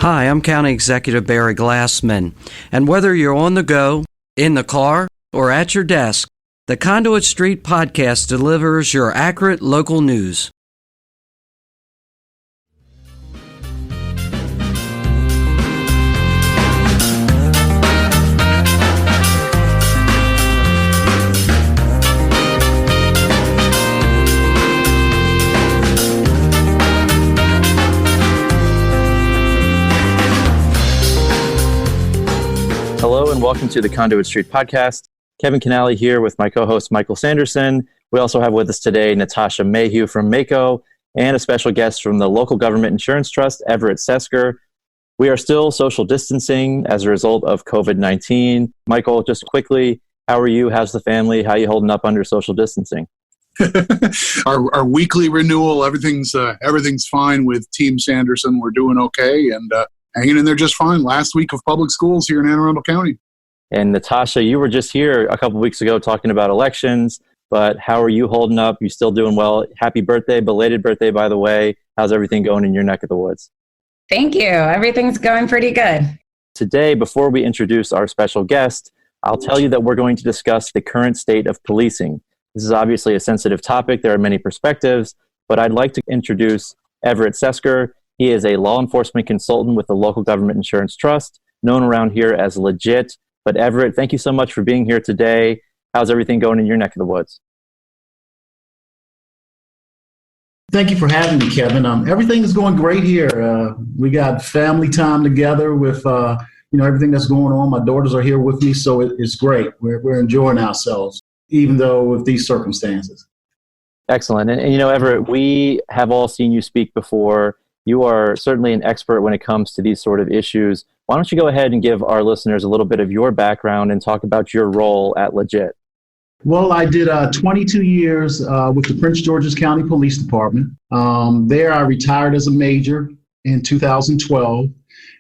Hi, I'm County Executive Barry Glassman, and whether you're on the go, in the car, or at your desk, the Conduit Street Podcast delivers your accurate local news. Hello and welcome to the Conduit Street Podcast. Kevin Kinnally here with my co-host Michael Sanderson. We also have with us today Natasha Mehu from Mako and a special guest from the Local Government Insurance Trust, Everett Sesker. We are still social distancing as a result of COVID-19. Michael, just quickly, how are you? How's the family? How are you holding up under social distancing? Our weekly renewal, everything's fine with Team Sanderson. We're doing okay and hanging in there just fine. Last week of public schools here in Anne Arundel County. And Natasha, you were just here a couple weeks ago talking about elections, but how are you holding up? You still doing well? Happy birthday, belated birthday, by the way. How's everything going in your neck of the woods? Thank you. Everything's going pretty good. Today, before we introduce our special guest, I'll tell you that we're going to discuss the current state of policing. This is obviously a sensitive topic. There are many perspectives, but I'd like to introduce Everett Sesker. He is a law enforcement consultant with the Local Government Insurance Trust, known around here as LEGIT. But Everett, thank you so much for being here today. How's everything going in your neck of the woods? Thank you for having me, Kevin. Everything is going great here. We got family time together with everything that's going on. My daughters are here with me, so it's great. We're enjoying ourselves, even though with these circumstances. Excellent. And Everett, we have all seen you speak before. You are certainly an expert when it comes to these sort of issues. Why don't you go ahead and give our listeners a little bit of your background and talk about your role at LEGIT? Well, I did 22 years with the Prince George's County Police Department. There, I retired as a major in 2012.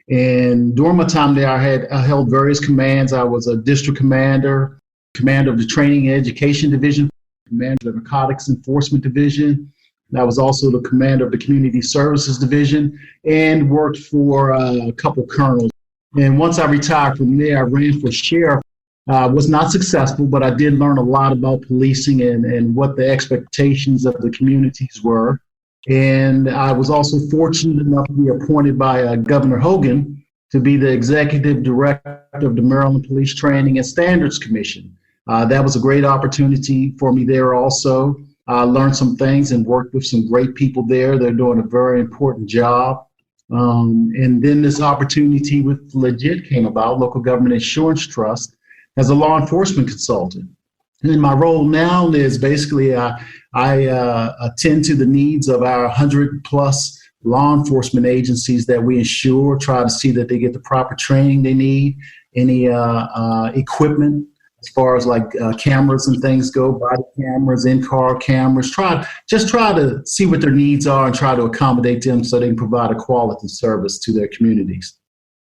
And during my time there, I held various commands. I was a district commander, commander of the Training and Education Division, commander of the Narcotics Enforcement Division. I was also the commander of the Community Services Division and worked for a couple colonels. And once I retired from there, I ran for sheriff. Was not successful, but I did learn a lot about policing and what the expectations of the communities were. And I was also fortunate enough to be appointed by Governor Hogan to be the executive director of the Maryland Police Training and Standards Commission. That was a great opportunity for me there also. I learned some things and worked with some great people there. They're doing a very important job. And then this opportunity with LEGIT came about, Local Government Insurance Trust, as a law enforcement consultant. And my role now is basically I attend to the needs of our 100+ law enforcement agencies that we insure, try to see that they get the proper training they need, any equipment, as far as like cameras and things go, body cameras, in-car cameras, try to see what their needs are and try to accommodate them so they can provide a quality service to their communities.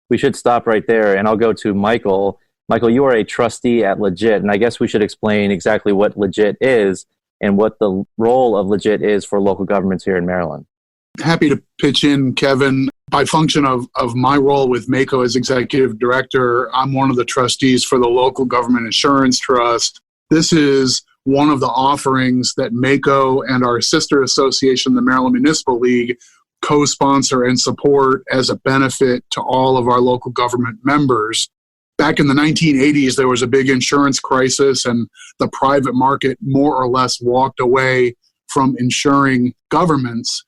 We should stop right there, and I'll go to Michael. Michael, you are a trustee at LEGIT, and I guess we should explain exactly what LEGIT is and what the role of LEGIT is for local governments here in Maryland. Happy to pitch in, Kevin. By function of my role with Mako as executive director, I'm one of the trustees for the Local Government Insurance Trust. This is one of the offerings that Mako and our sister association, the Maryland Municipal League, co-sponsor and support as a benefit to all of our local government members. Back in the 1980s, there was a big insurance crisis, and the private market more or less walked away from insuring governments.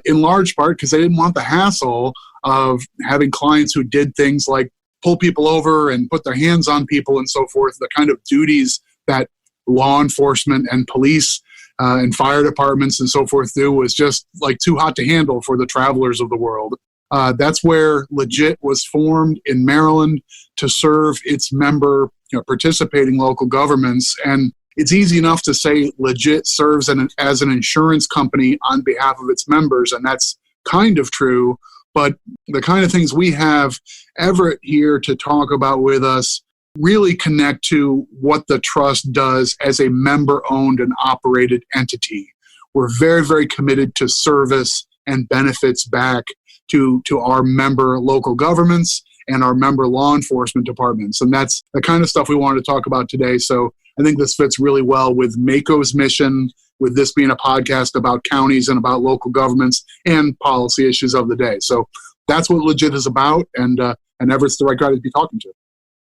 In large part because they didn't want the hassle of having clients who did things like pull people over and put their hands on people and so forth, the kind of duties that law enforcement and police and fire departments and so forth do was just like too hot to handle for the travelers of the world. That's where LEGIT was formed in Maryland to serve its member, participating local governments. And it's easy enough to say LEGIT serves as an insurance company on behalf of its members, and that's kind of true. But the kind of things we have Everett here to talk about with us really connect to what the trust does as a member-owned and operated entity. We're very, very committed to service and benefits back to our member local governments and our member law enforcement departments. And that's the kind of stuff we wanted to talk about today. So I think this fits really well with MACO's mission, with this being a podcast about counties and about local governments and policy issues of the day. So that's what Legit is about, and Everett's the right guy to be talking to.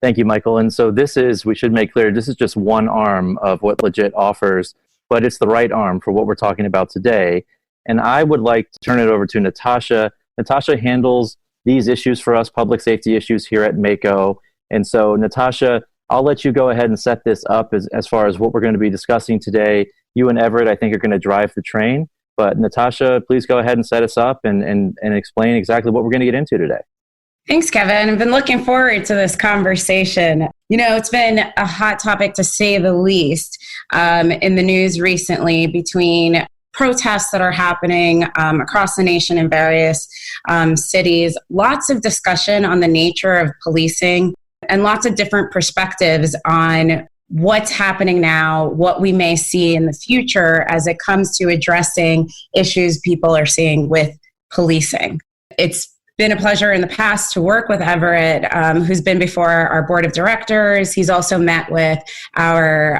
Thank you, Michael. And so we should make clear, this is just one arm of what Legit offers, but it's the right arm for what we're talking about today. And I would like to turn it over to Natasha. Natasha handles these issues for us, public safety issues here at MACO. And so, Natasha, I'll let you go ahead and set this up as far as what we're going to be discussing today. You and Everett, I think, are going to drive the train. But Natasha, please go ahead and set us up and explain exactly what we're going to get into today. Thanks, Kevin. I've been looking forward to this conversation. You know, it's been a hot topic to say the least in the news recently between protests that are happening across the nation in various cities. Lots of discussion on the nature of policing and lots of different perspectives on what's happening now, what we may see in the future as it comes to addressing issues people are seeing with policing. It's been a pleasure in the past to work with Everett, who's been before our board of directors. He's also met with our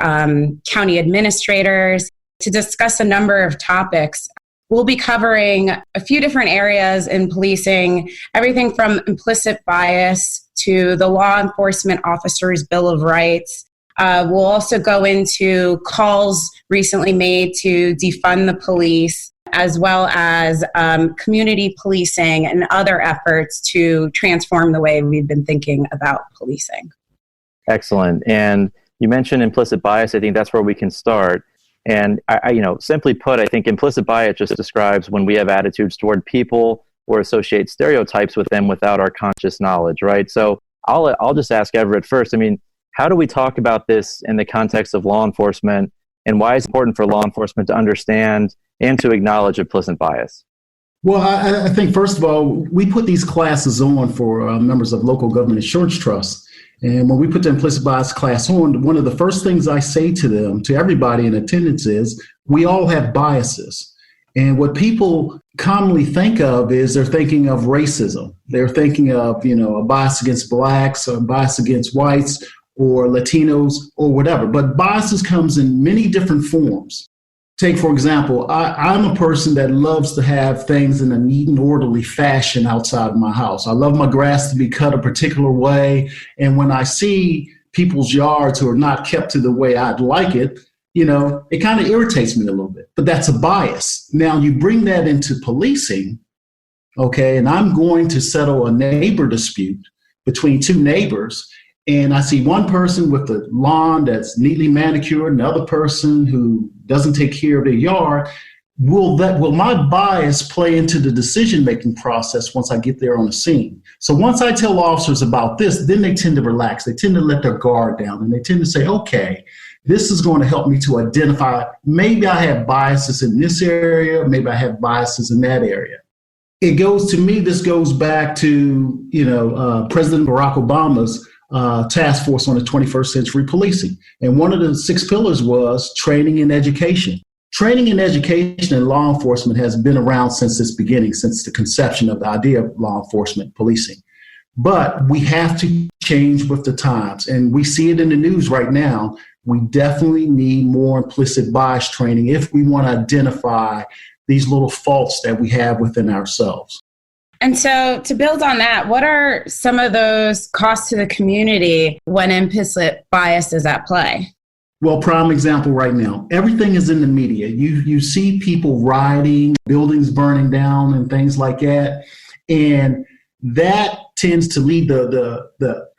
county administrators to discuss a number of topics. We'll be covering a few different areas in policing, everything from implicit bias to the law enforcement officer's Bill of Rights. We'll also go into calls recently made to defund the police, as well as community policing and other efforts to transform the way we've been thinking about policing. Excellent. And you mentioned implicit bias. I think that's where we can start. And simply put, I think implicit bias just describes when we have attitudes toward people or associate stereotypes with them without our conscious knowledge, right? So I'll just ask Everett first. I mean, how do we talk about this in the context of law enforcement, and why is it important for law enforcement to understand and to acknowledge implicit bias? Well, I think, first of all, we put these classes on for members of local government insurance trusts. And when we put the implicit bias class on, one of the first things I say to them, to everybody in attendance, is we all have biases. And what people commonly think of is they're thinking of racism. They're thinking of, a bias against blacks or a bias against whites or Latinos or whatever. But biases comes in many different forms. Take, for example, I'm a person that loves to have things in a neat and orderly fashion outside of my house. I love my grass to be cut a particular way. And when I see people's yards who are not kept to the way I'd like it, it kind of irritates me a little bit. But that's a bias. Now, you bring that into policing, okay, and I'm going to settle a neighbor dispute between two neighbors, and I see one person with the lawn that's neatly manicured, another person who doesn't take care of their yard. Will my bias play into the decision-making process once I get there on the scene? So once I tell officers about this, then they tend to relax. They tend to let their guard down, and they tend to say, okay, this is going to help me to identify, maybe I have biases in this area, maybe I have biases in that area. This goes back to, President Barack Obama's task force on the 21st century policing. And one of the 6 pillars was training and education. Training and education in law enforcement has been around since its beginning, since the conception of the idea of law enforcement policing. But we have to change with the times. And we see it in the news right now. We definitely need more implicit bias training if we want to identify these little faults that we have within ourselves. And so to build on that, what are some of those costs to the community when implicit bias is at play? Well, prime example right now, everything is in the media. You see people rioting, buildings burning down and things like that. And that tends to lead the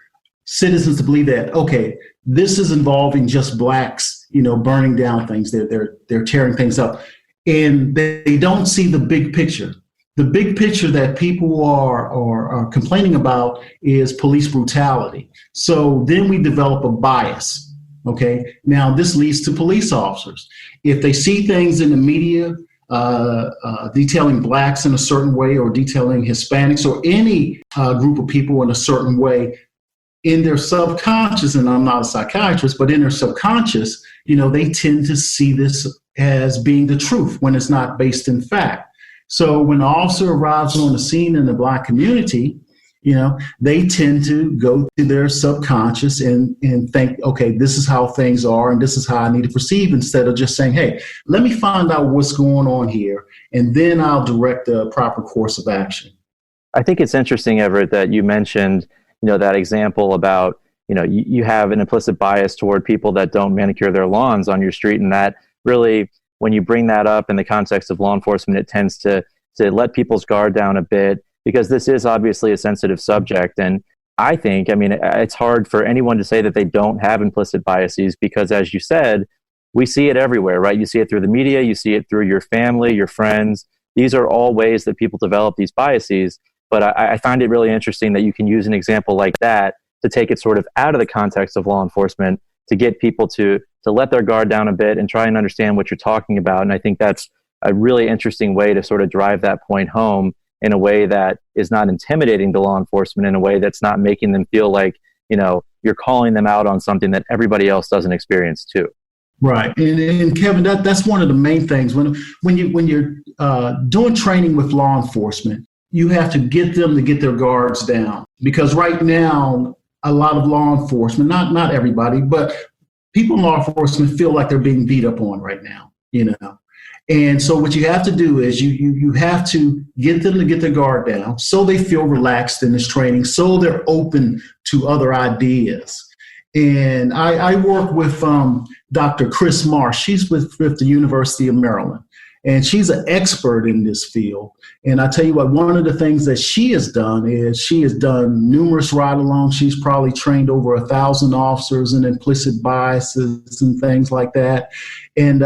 citizens to believe that, okay, this is involving just blacks, burning down things. They're tearing things up. And they don't see the big picture. The big picture that people are complaining about is police brutality. So then we develop a bias, okay? Now this leads to police officers. If they see things in the media detailing blacks in a certain way or detailing Hispanics or any group of people in a certain way, in their subconscious, and I'm not a psychiatrist, but in their subconscious, they tend to see this as being the truth when it's not based in fact. So when the officer arrives on the scene in the Black community, they tend to go to their subconscious and think, okay, this is how things are and this is how I need to proceed, instead of just saying, hey, let me find out what's going on here, and then I'll direct the proper course of action. I think it's interesting, Everett, that you mentioned, that example about, you have an implicit bias toward people that don't manicure their lawns on your street. And that really, when you bring that up in the context of law enforcement, it tends to let people's guard down a bit, because this is obviously a sensitive subject. And I think, it's hard for anyone to say that they don't have implicit biases, because as you said, we see it everywhere, right? You see it through the media, you see it through your family, your friends. These are all ways that people develop these biases. But I find it really interesting that you can use an example like that to take it sort of out of the context of law enforcement, to get people to let their guard down a bit and try and understand what you're talking about. And I think that's a really interesting way to sort of drive that point home in a way that is not intimidating to law enforcement, in a way that's not making them feel like, you're calling them out on something that everybody else doesn't experience too. Right. And Kevin, that's one of the main things. When you're doing training with law enforcement, you have to get them to get their guards down, because right now, a lot of law enforcement, not everybody, but people in law enforcement feel like they're being beat up on right now, And so what you have to do is you have to get them to get their guard down so they feel relaxed in this training, so they're open to other ideas. And I work with Dr. Chris Marsh. She's with the University of Maryland, and she's an expert in this field. And I tell you what, one of the things that she has done is she has done numerous ride-alongs. She's probably trained over 1,000 officers in implicit biases and things like that. And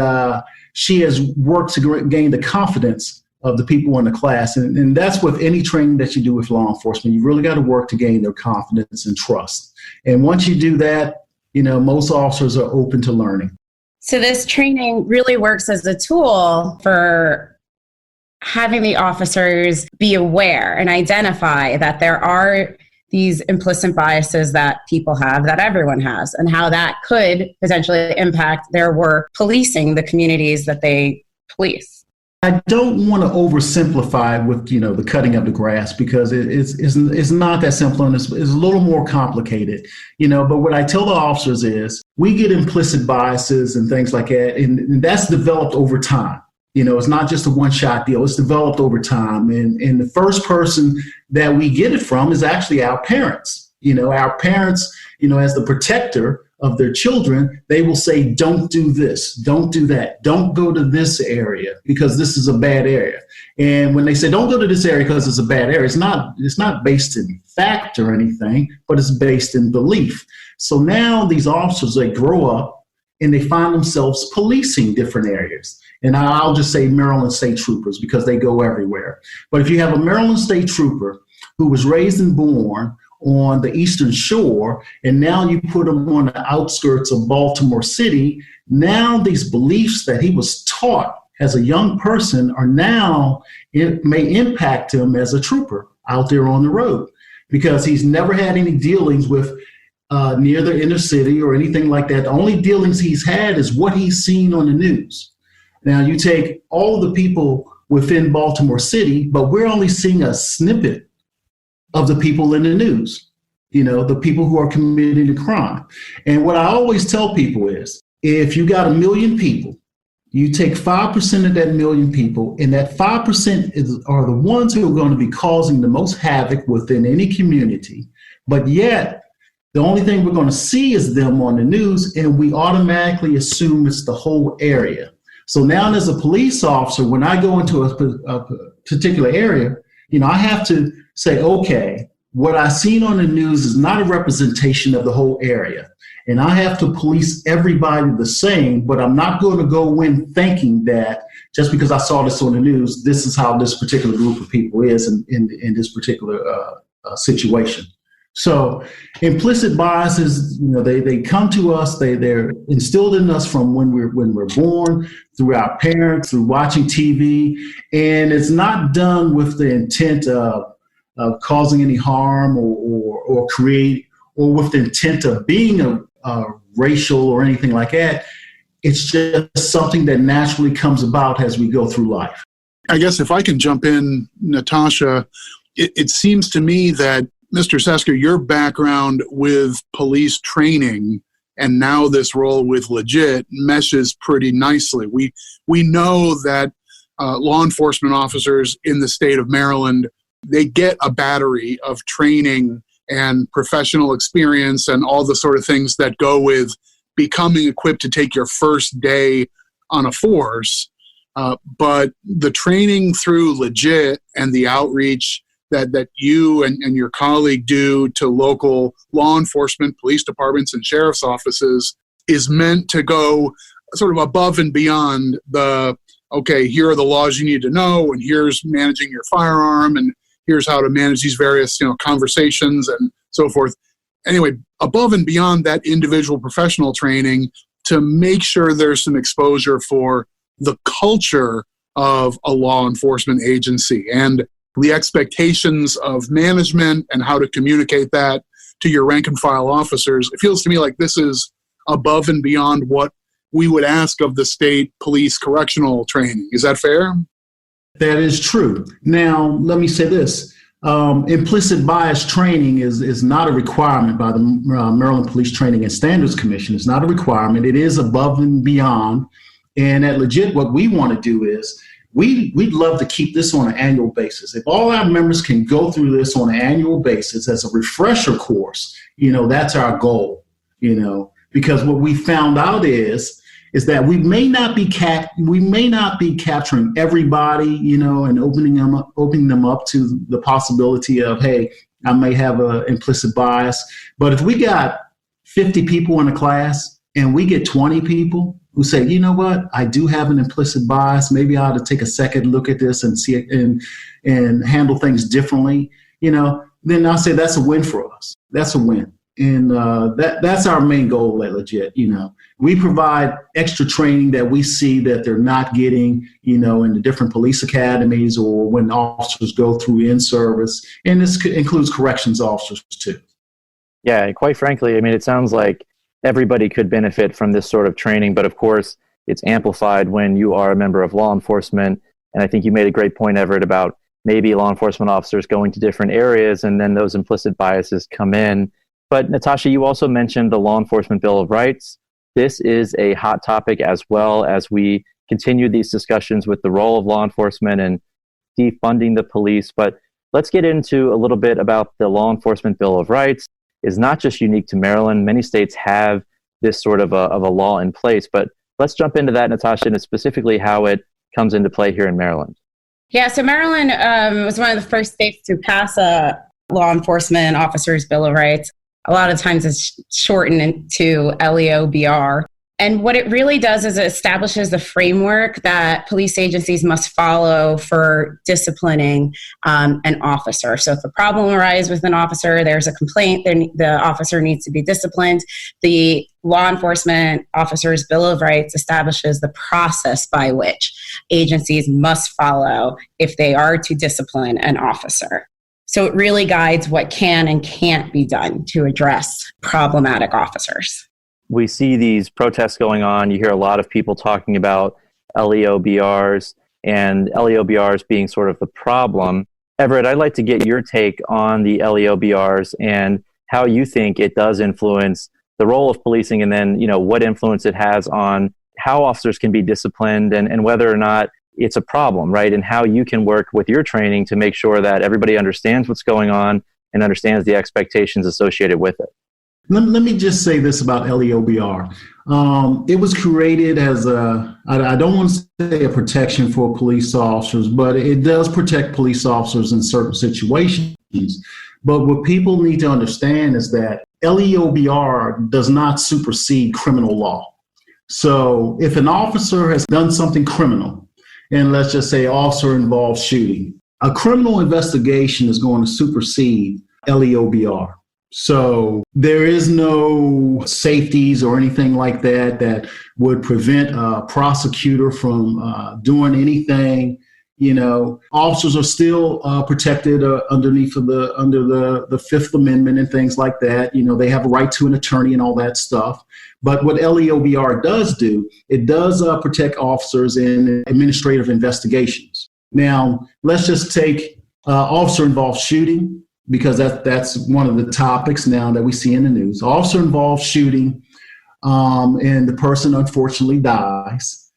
she has worked to gain the confidence of the people in the class. And that's with any training that you do with law enforcement. You really got to work to gain their confidence and trust. And once you do that, most officers are open to learning. So this training really works as a tool for having the officers be aware and identify that there are these implicit biases that people have, that everyone has, and how that could potentially impact their work policing the communities that they police. I don't want to oversimplify with, the cutting of the grass, because it's not that simple, and it's a little more complicated, but what I tell the officers is we get implicit biases and things like that, and that's developed over time. It's not just a one-shot deal. It's developed over time. And the first person that we get it from is actually our parents. Our parents, as the protector of their children, they will say, don't do this, don't do that, don't go to this area because this is a bad area. And when they say don't go to this area because it's a bad area, it's not based in fact or anything, but it's based in belief. So now these officers, they grow up and they find themselves policing different areas. And I'll just say Maryland State Troopers, because they go everywhere. But if you have a Maryland State Trooper who was raised and born on the Eastern Shore, and now you put him on the outskirts of Baltimore City, now these beliefs that he was taught as a young person are now, it may impact him as a trooper out there on the road, because he's never had any dealings with near the inner city or anything like that. The only dealings he's had is what he's seen on the news. Now you take all the people within Baltimore City, but we're only seeing a snippet of the people in the news, the people who are committing the crime. And what I always tell people is, if you got 1 million people, you take 5% of that 1 million people, and that 5% are the ones who are going to be causing the most havoc within any community. But yet, the only thing we're going to see is them on the news, and we automatically assume it's the whole area. So now as a police officer, when I go into a particular area, I have to say, okay, what I've seen on the news is not a representation of the whole area. And I have to police everybody the same, but I'm not going to go in thinking that just because I saw this on the news, this is how this particular group of people is in this particular situation. So implicit biases, they come to us, they're instilled in us from when we're born, through our parents, through watching TV, and it's not done with the intent of causing any harm or create, or with the intent of being a racial or anything like that. It's just something that naturally comes about as we go through life. I guess if I can jump in, Natasha, it seems to me that, Mr. Sesker, your background with police training and now this role with LEGIT meshes pretty nicely. We know that law enforcement officers in the state of Maryland, they get a battery of training and professional experience and all the sort of things that go with becoming equipped to take your first day on a force. But the training through LEGIT and the outreach that you and your colleague do to local law enforcement, police departments, and sheriff's offices is meant to go sort of above and beyond the, okay, here are the laws you need to know, and here's managing your firearm, and here's how to manage these various, conversations and so forth. Anyway, above and beyond that individual professional training to make sure there's some exposure for the culture of a law enforcement agency and the expectations of management and how to communicate that to your rank and file officers. It feels to me like this is above and beyond what we would ask of the state police correctional training. Is that fair? That is true. Now, let me say this. Implicit bias training is not a requirement by the Maryland Police Training and Standards Commission. It's not a requirement. It is above and beyond. And at LEGIT, what we want to do is we'd love to keep this on an annual basis. If all our members can go through this on an annual basis as a refresher course, that's our goal, because what we found out is that we may not be capturing everybody, and opening them up to the possibility of, hey, I may have an implicit bias. But if we got 50 people in a class and we get 20 people who say, you know what, I do have an implicit bias, maybe I ought to take a second look at this and see it and handle things differently, then I'll say that's a win for us. That's a win. And that's our main goal at LEGIT. We provide extra training that we see that they're not getting, in the different police academies or when officers go through in-service. And this includes corrections officers too. Yeah, and quite frankly, it sounds like everybody could benefit from this sort of training, but of course, it's amplified when you are a member of law enforcement. And I think you made a great point, Everett, about maybe law enforcement officers going to different areas and then those implicit biases come in. But Natasha, you also mentioned the Law Enforcement Bill of Rights. This is a hot topic as well as we continue these discussions with the role of law enforcement and defunding the police. But let's get into a little bit about the Law Enforcement Bill of Rights. It's not just unique to Maryland. Many states have this sort of a law in place. But let's jump into that, Natasha, and specifically how it comes into play here in Maryland. Yeah, so Maryland was one of the first states to pass a Law Enforcement Officers Bill of Rights. A lot of times it's shortened into LEOBR. And what it really does is it establishes the framework that police agencies must follow for disciplining an officer. So if a problem arises with an officer, there's a complaint, then the officer needs to be disciplined. The Law Enforcement Officers Bill of Rights establishes the process by which agencies must follow if they are to discipline an officer. So it really guides what can and can't be done to address problematic officers. We see these protests going on. You hear a lot of people talking about LEOBRs and LEOBRs being sort of the problem. Everett, I'd like to get your take on the LEOBRs and how you think it does influence the role of policing and then, what influence it has on how officers can be disciplined and whether or not it's a problem, right? And how you can work with your training to make sure that everybody understands what's going on and understands the expectations associated with it. Let me just say this about LEOBR. It was created as I don't want to say a protection for police officers, but it does protect police officers in certain situations. But what people need to understand is that LEOBR does not supersede criminal law. So if an officer has done something criminal, and let's just say officer involved shooting, a criminal investigation is going to supersede LEOBR. So there is no safeties or anything like that would prevent a prosecutor from doing anything. Officers are still protected under the Fifth Amendment and things like that. They have a right to an attorney and all that stuff. But what LEOBR does do, it does protect officers in administrative investigations. Now, let's just take officer-involved shooting, because that's one of the topics now that we see in the news. Officer-involved shooting, and the person unfortunately dies.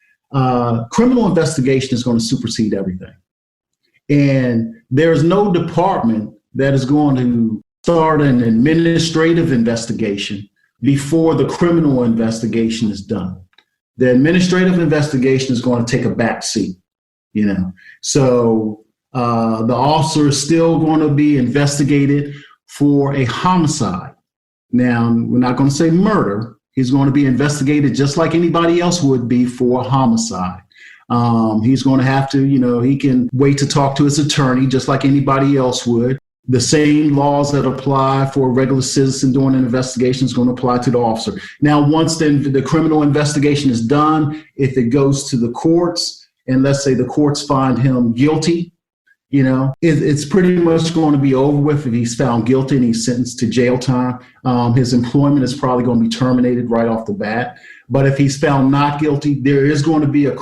Criminal investigation is going to supersede everything. And there's no department that is going to start an administrative investigation before the criminal investigation is done. The administrative investigation is going to take a back seat, So the officer is still going to be investigated for a homicide. Now, we're not going to say murder. He's going to be investigated just like anybody else would be for a homicide. He's going to have to, he can wait to talk to his attorney just like anybody else would. The same laws that apply for a regular citizen doing an investigation is going to apply to the officer. Now, once the criminal investigation is done, if it goes to the courts, and let's say the courts find him guilty, it's pretty much going to be over with if he's found guilty and he's sentenced to jail time. His employment is probably going to be terminated right off the bat. But if he's found not guilty, there is going to be a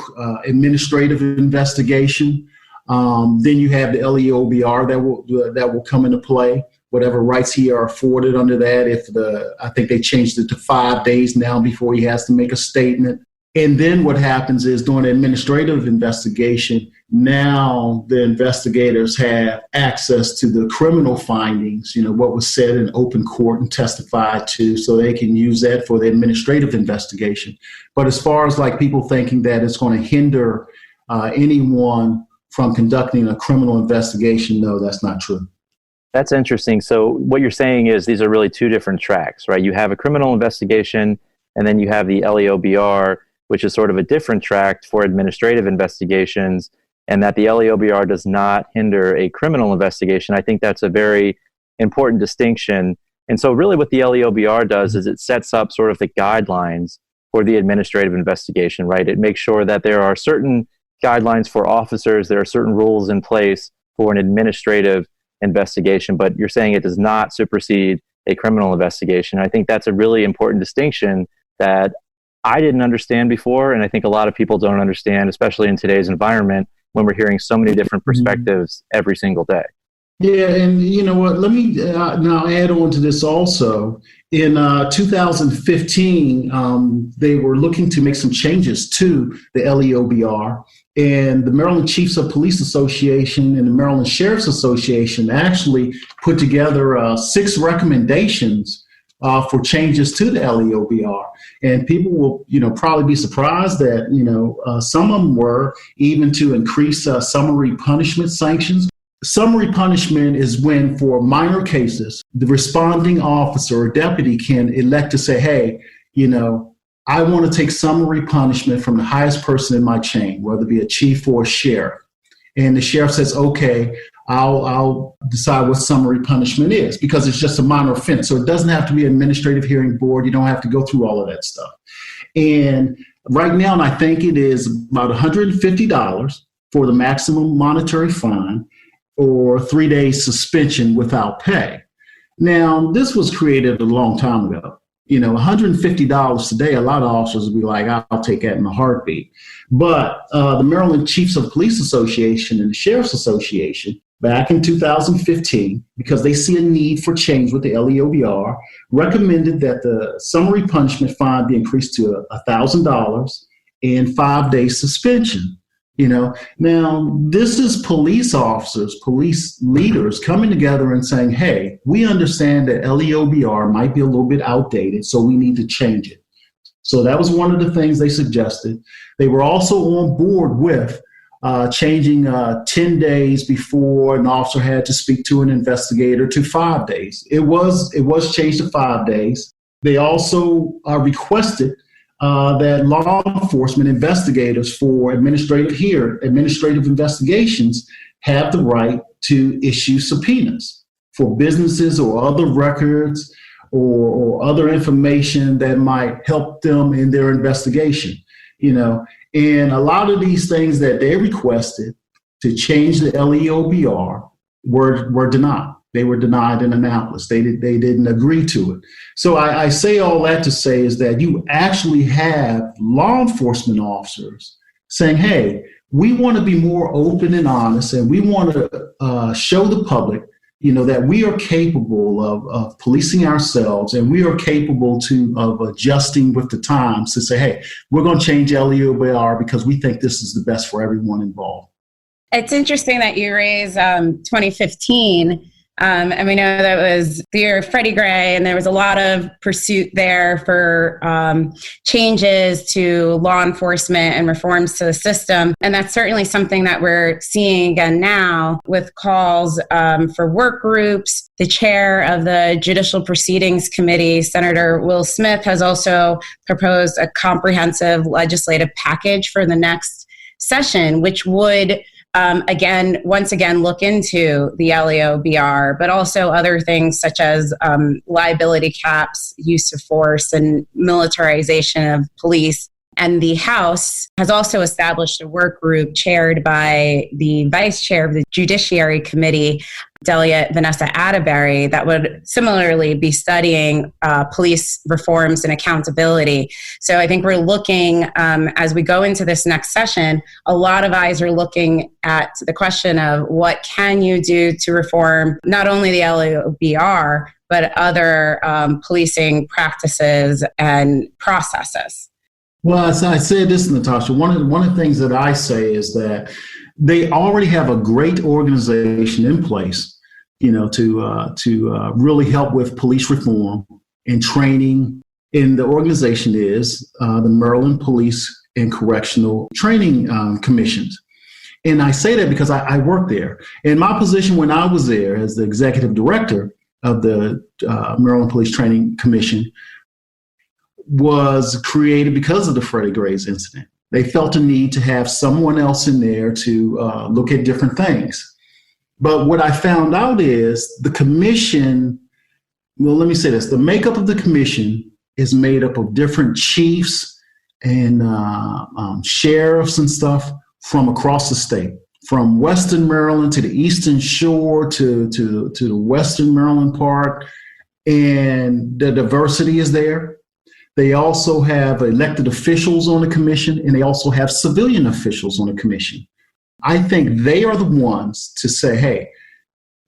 administrative investigation. Then you have the LEOBR that will come into play. Whatever rights he are afforded under that. I think they changed it to 5 days now before he has to make a statement. And then what happens is during the administrative investigation, now the investigators have access to the criminal findings, what was said in open court and testified to, so they can use that for the administrative investigation. But as far as like people thinking that it's going to hinder anyone from conducting a criminal investigation, no, that's not true. That's interesting. So what you're saying is these are really two different tracks, right? You have a criminal investigation, and then you have the LEOBR, which is sort of a different track for administrative investigations, and that the LEOBR does not hinder a criminal investigation. I think that's a very important distinction. And so really what the LEOBR does is it sets up sort of the guidelines for the administrative investigation, right? It makes sure that there are certain guidelines for officers, there are certain rules in place for an administrative investigation, but you're saying it does not supersede a criminal investigation. I think that's a really important distinction that I didn't understand before, and I think a lot of people don't understand, especially in today's environment when we're hearing so many different perspectives every single day. Yeah, and you know what? Let me now add on to this also. In 2015, they were looking to make some changes to the LEOBR, and the Maryland Chiefs of Police Association and the Maryland Sheriff's Association actually put together 6 recommendations for changes to the LEOBR. And people will, probably be surprised that, some of them were even to increase summary punishment sanctions. Summary punishment is when, for minor cases, the responding officer or deputy can elect to say, hey, I want to take summary punishment from the highest person in my chain, whether it be a chief or a sheriff. And the sheriff says, okay, I'll decide what summary punishment is, because it's just a minor offense. So it doesn't have to be an administrative hearing board. You don't have to go through all of that stuff. And right now, and I think it is about $150 for the maximum monetary fine or 3 days suspension without pay. Now, this was created a long time ago. $150 today, a lot of officers would be like, I'll take that in a heartbeat. But the Maryland Chiefs of Police Association and the Sheriff's Association, back in 2015, because they see a need for change with the LEOBR, recommended that the summary punishment fine be increased to $1,000 and 5 days suspension. Now this is police officers, police leaders coming together and saying, hey, we understand that LEOBR might be a little bit outdated, so we need to change it. So that was one of the things they suggested. They were also on board with changing 10 days before an officer had to speak to an investigator to 5 days. It was changed to 5 days. They also requested that law enforcement investigators for administrative investigations have the right to issue subpoenas for businesses or other records or other information that might help them in their investigation. And a lot of these things that they requested to change the LEOBR were denied. They were denied in Annapolis. They didn't agree to it. So I say all that to say is that you actually have law enforcement officers saying, hey, we want to be more open and honest, and we want to show the public, that we are capable of policing ourselves, and we are capable of adjusting with the times to say, hey, we're going to change LEOBR because we think this is the best for everyone involved. It's interesting that you raise 2015. And we know that was the year of Freddie Gray, and there was a lot of pursuit there for changes to law enforcement and reforms to the system. And that's certainly something that we're seeing again now with calls for work groups. The chair of the Judicial Proceedings Committee, Senator Will Smith, has also proposed a comprehensive legislative package for the next session, which would once again, look into the LEOBR, but also other things such as liability caps, use of force, and militarization of police. And the House has also established a work group chaired by the vice chair of the Judiciary Committee, Delegate Vanessa Atterbury, that would similarly be studying police reforms and accountability. So I think we're looking, as we go into this next session, a lot of eyes are looking at the question of what can you do to reform not only the LEOBR, but other policing practices and processes. Well, as I said this, Natasha, one of the things that I say is that they already have a great organization in place, to really help with police reform and training. And the organization is the Maryland Police and Correctional Training Commissions. And I say that because I work there. In my position when I was there as the executive director of the Maryland Police Training Commission, was created because of the Freddie Gray's incident. They felt a need to have someone else in there to look at different things. But what I found out is the commission, well, let me say this, the makeup of the commission is made up of different chiefs and sheriffs and stuff from across the state, from Western Maryland to the Eastern Shore to the Western Maryland part, and the diversity is there. They also have elected officials on the commission, and they also have civilian officials on the commission. I think they are the ones to say, hey,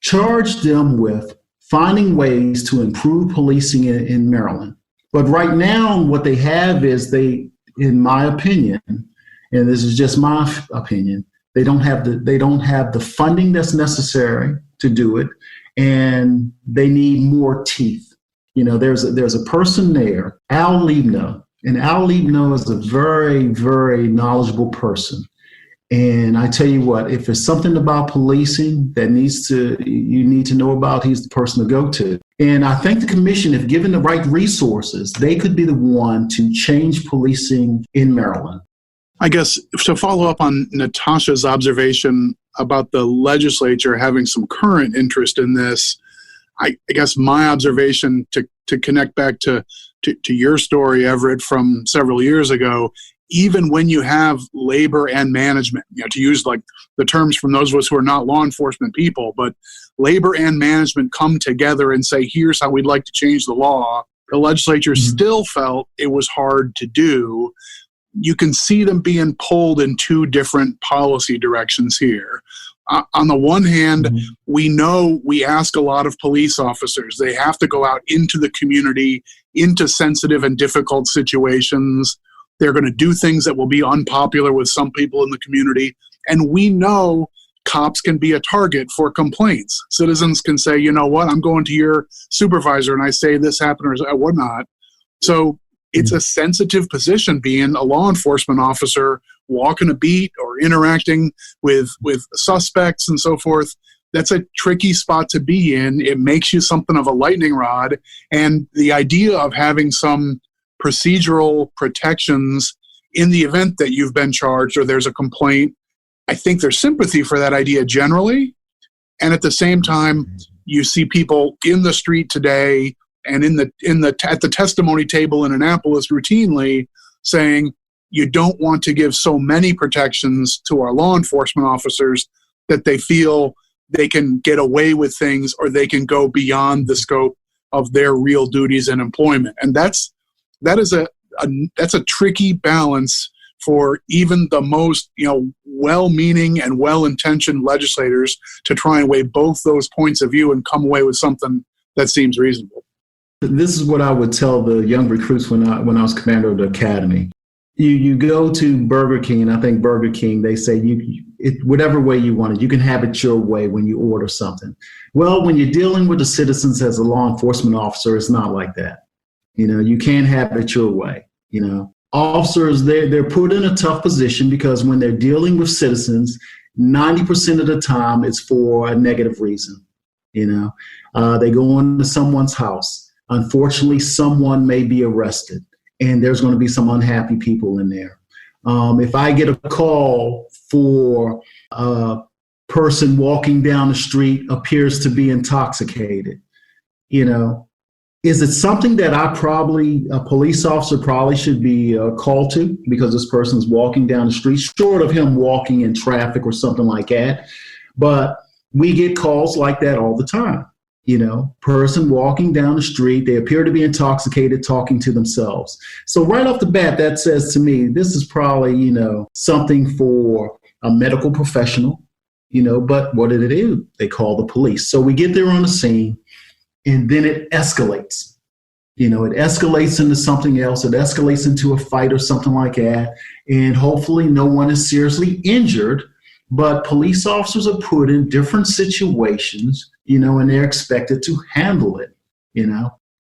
charge them with finding ways to improve policing in Maryland. But right now, what they have is in my opinion, and this is just my opinion, they don't have the funding that's necessary to do it, and they need more teeth. There's a person there, Al Liebno, and Al Liebno is a very, very knowledgeable person. And I tell you what, if there's something about policing that you need to know about, he's the person to go to. And I think the commission, if given the right resources, they could be the one to change policing in Maryland. I guess to follow up on Natasha's observation about the legislature having some current interest in this, I guess my observation to connect back to your story, Everett, from several years ago, even when you have labor and management, to use like the terms from those of us who are not law enforcement people, but labor and management come together and say, here's how we'd like to change the law. The legislature still felt it was hard to do. You can see them being pulled in two different policy directions here. On the one hand, we know we ask a lot of police officers. They have to go out into the community, into sensitive and difficult situations. They're going to do things that will be unpopular with some people in the community. And we know cops can be a target for complaints. Citizens can say, you know what, I'm going to your supervisor and I say this happened or whatnot. So it's a sensitive position being a law enforcement officer, walking a beat or interacting with suspects and so forth. That's a tricky spot to be in. It makes you something of a lightning rod. And the idea of having some procedural protections in the event that you've been charged or there's a complaint, I think there's sympathy for that idea generally. And at the same time, you see people in the street today and at the testimony table in Annapolis routinely saying, you don't want to give so many protections to our law enforcement officers that they feel they can get away with things or they can go beyond the scope of their real duties and employment. And that's a tricky balance for even the most, well-meaning and well-intentioned legislators to try and weigh both those points of view and come away with something that seems reasonable. This is what I would tell the young recruits when I was commander of the academy. You go to Burger King, and I think Burger King, they say whatever way you want it, you can have it your way when you order something. Well, when you're dealing with the citizens as a law enforcement officer, it's not like that. You can't have it your way. Officers, they're put in a tough position because when they're dealing with citizens, 90% of the time it's for a negative reason. They go into someone's house. Unfortunately, someone may be arrested, and there's going to be some unhappy people in there. If I get a call for a person walking down the street appears to be intoxicated, is it something that a police officer probably should be called to because this person's walking down the street, short of him walking in traffic or something like that? But we get calls like that all the time. Person walking down the street, they appear to be intoxicated, talking to themselves. So right off the bat, that says to me, this is probably, something for a medical professional, but what did it do? They call the police. So we get there on the scene, and then it escalates. It escalates into something else. It escalates into a fight or something like that. And hopefully no one is seriously injured, but police officers are put in different situations, and they're expected to handle it,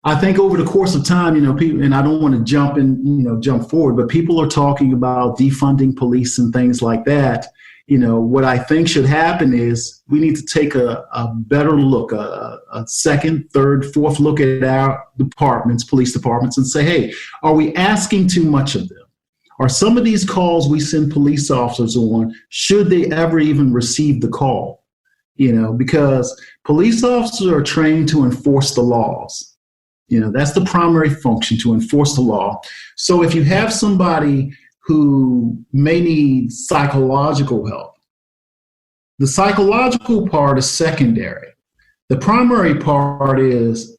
I think over the course of time, people, and I don't want to jump forward, but people are talking about defunding police and things like that. What I think should happen is we need to take a better look, a second, third, fourth look at our departments, police departments, and say, hey, are we asking too much of them? Are some of these calls we send police officers on, should they ever even receive the call? Because police officers are trained to enforce the laws. That's the primary function, to enforce the law. So if you have somebody who may need psychological help, the psychological part is secondary. The primary part is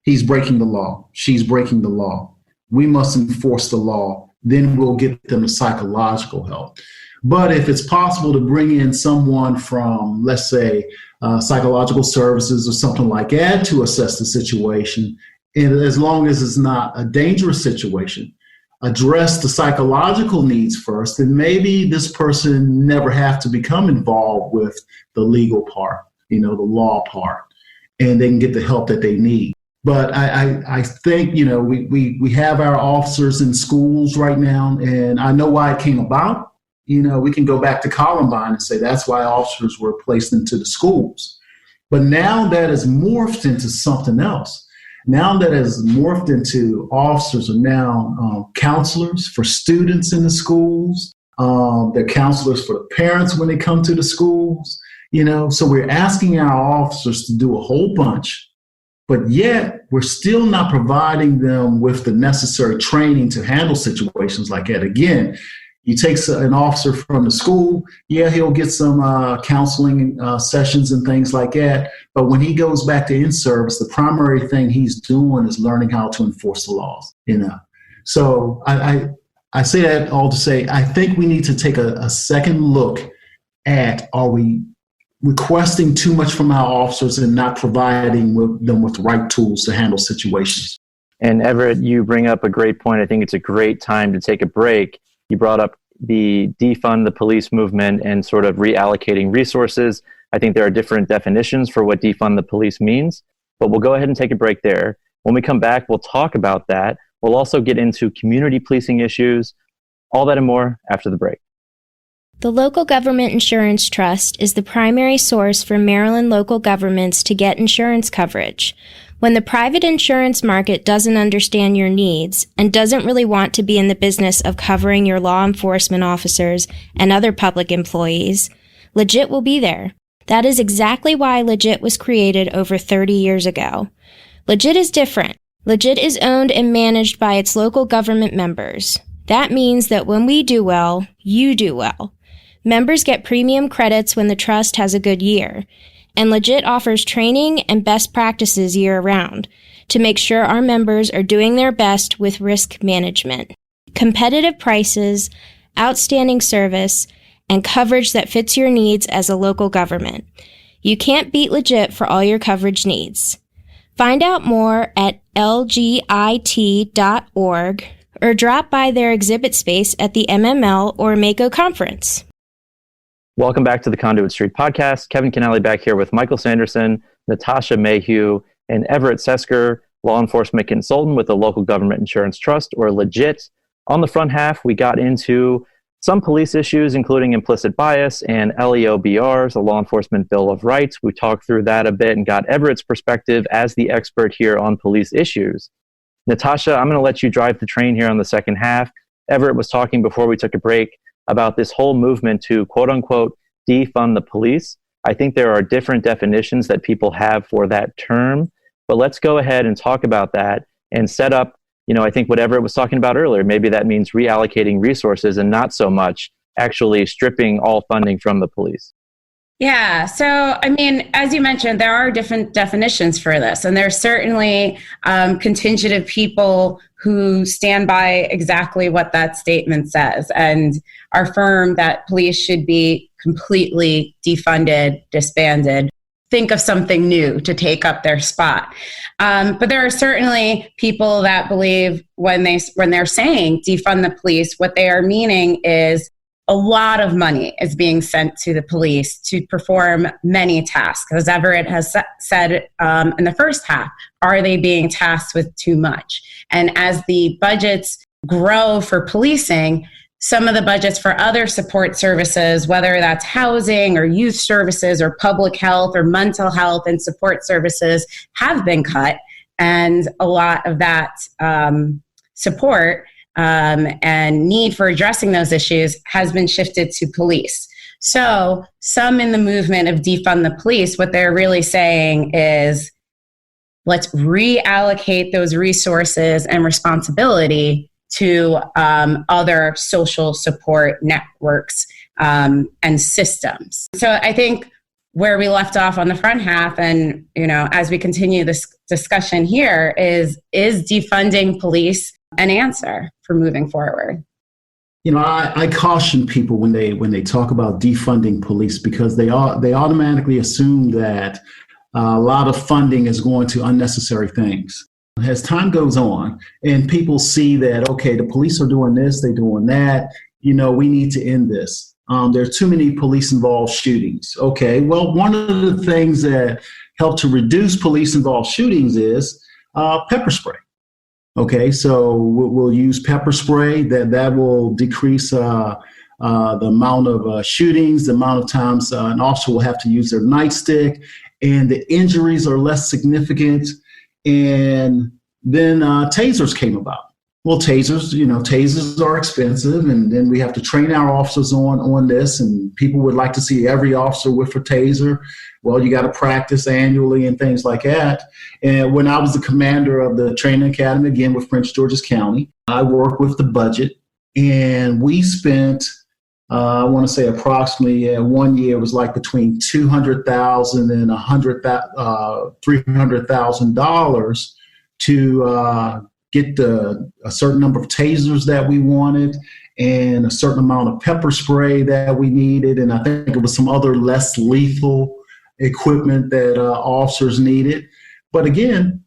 he's breaking the law, she's breaking the law. We must enforce the law. Then we'll get them the psychological help. But if it's possible to bring in someone from, let's say, psychological services or something like that to assess the situation, and as long as it's not a dangerous situation, address the psychological needs first, then maybe this person never have to become involved with the legal part, the law part, and they can get the help that they need. But I think, we have our officers in schools right now, and I know why it came about. We can go back to Columbine and say that's why officers were placed into the schools. But now that has morphed into something else. Now that has morphed into officers are now counselors for students in the schools. They're counselors for the parents when they come to the schools. So we're asking our officers to do a whole bunch. But yet, we're still not providing them with the necessary training to handle situations like that. Again, you take an officer from the school, he'll get some counseling sessions and things like that. But when he goes back to in-service, the primary thing he's doing is learning how to enforce the laws. So I say that all to say, I think we need to take a second look at, are we requesting too much from our officers and not providing them with the right tools to handle situations. And Everett, you bring up a great point. I think it's a great time to take a break. You brought up the defund the police movement and sort of reallocating resources. I think there are different definitions for what defund the police means, but we'll go ahead and take a break there. When we come back, we'll talk about that. We'll also get into community policing issues, all that and more after the break. The Local Government Insurance Trust is the primary source for Maryland local governments to get insurance coverage. When the private insurance market doesn't understand your needs and doesn't really want to be in the business of covering your law enforcement officers and other public employees, LEGIT will be there. That is exactly why LEGIT was created over 30 years ago. LEGIT is different. LEGIT is owned and managed by its local government members. That means that when we do well, you do well. Members get premium credits when the trust has a good year, and LEGIT offers training and best practices year-round to make sure our members are doing their best with risk management. Competitive prices, outstanding service, and coverage that fits your needs as a local government. You can't beat legit for all your coverage needs. Find out more at lgit.org or drop by their exhibit space at the MML or Mako conference. Welcome back to the Conduit Street Podcast. Kevin Kinnally back here with Michael Sanderson, Natasha Mehu, and Everett Sesker, law enforcement consultant with the Local Government Insurance Trust, or LGIT. On the front half, we got into some police issues, including implicit bias and LEOBRs, the Law Enforcement Bill of Rights. We talked through that a bit and got Everett's perspective as the expert here on police issues. Natasha, I'm going to let you drive the train here on the second half. Everett was talking before we took a break about this whole movement to, quote unquote, defund the police. I think there are different definitions that people have for that term, but let's go ahead and talk about that and set up, I think what Everett was talking about earlier, maybe that means reallocating resources and not so much actually stripping all funding from the police. Yeah. So, as you mentioned, there are different definitions for this, and there's certainly contingent of people who stand by exactly what that statement says and are firm that police should be completely defunded, disbanded, think of something new to take up their spot. But there are certainly people that believe when they're saying defund the police, what they are meaning is a lot of money is being sent to the police to perform many tasks. As Everett has said in the first half, are they being tasked with too much? And as the budgets grow for policing, some of the budgets for other support services, whether that's housing or youth services or public health or mental health and support services, have been cut. And a lot of that support and need for addressing those issues has been shifted to police. So some in the movement of defund the police, what they're really saying is, let's reallocate those resources and responsibility to other social support networks and systems. So I think where we left off on the front half, and as we continue this discussion here, is defunding police an answer for moving forward? I caution people when they talk about defunding police, because they automatically assume that a lot of funding is going to unnecessary things. As time goes on and people see that, okay, the police are doing this, they're doing that, we need to end this. There are too many police-involved shootings. Okay, well, one of the things that help to reduce police-involved shootings is pepper spray. Okay, so we'll use pepper spray. That will decrease the amount of shootings, the amount of times an officer will have to use their nightstick, and the injuries are less significant. And then tasers came about. Well, tasers are expensive, and then we have to train our officers on this, and people would like to see every officer with a taser. Well, you got to practice annually and things like that. And when I was the commander of the training academy, again with Prince George's County, I worked with the budget, and we spent, I want to say approximately 1 year, it was like between $200,000 and $300,000 to get a certain number of tasers that we wanted and a certain amount of pepper spray that we needed. And I think it was some other less lethal equipment that officers needed. But again,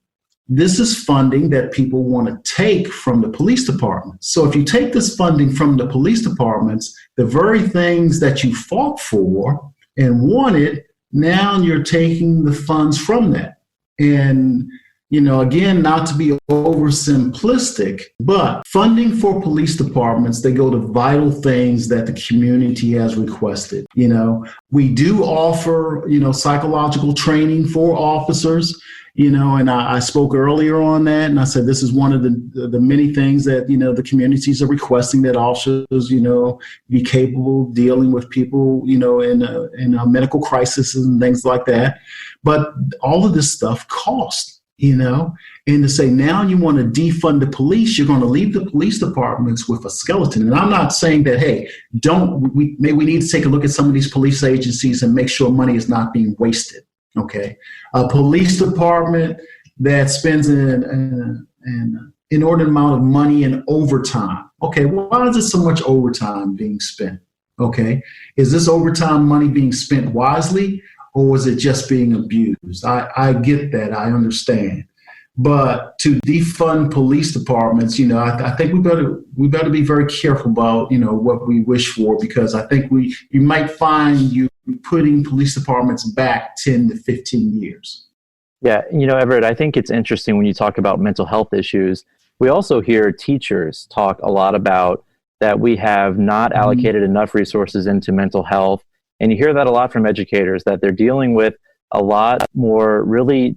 this is funding that people want to take from the police department. So if you take this funding from the police departments, the very things that you fought for and wanted, now you're taking the funds from that. And again, not to be oversimplistic, but funding for police departments, they go to vital things that the community has requested. We do offer, psychological training for officers, and I spoke earlier on that, and I said this is one of the many things that, the communities are requesting, that officers, be capable of dealing with people, in a medical crisis and things like that. But all of this stuff costs. And to say now you want to defund the police, you're going to leave the police departments with a skeleton. And I'm not saying that, hey, we need to take a look at some of these police agencies and make sure money is not being wasted. Okay. A police department that spends an inordinate amount of money in overtime. Okay, why is there so much overtime being spent? Okay, is this overtime money being spent wisely, or is it just being abused? I get that, I understand. But to defund police departments, I think we better be very careful about, what we wish for, because I think you might find you putting police departments back 10 to 15 years. Yeah, Everett, I think it's interesting when you talk about mental health issues. We also hear teachers talk a lot about that we have not allocated enough resources into mental health. And you hear that a lot from educators, that they're dealing with a lot more really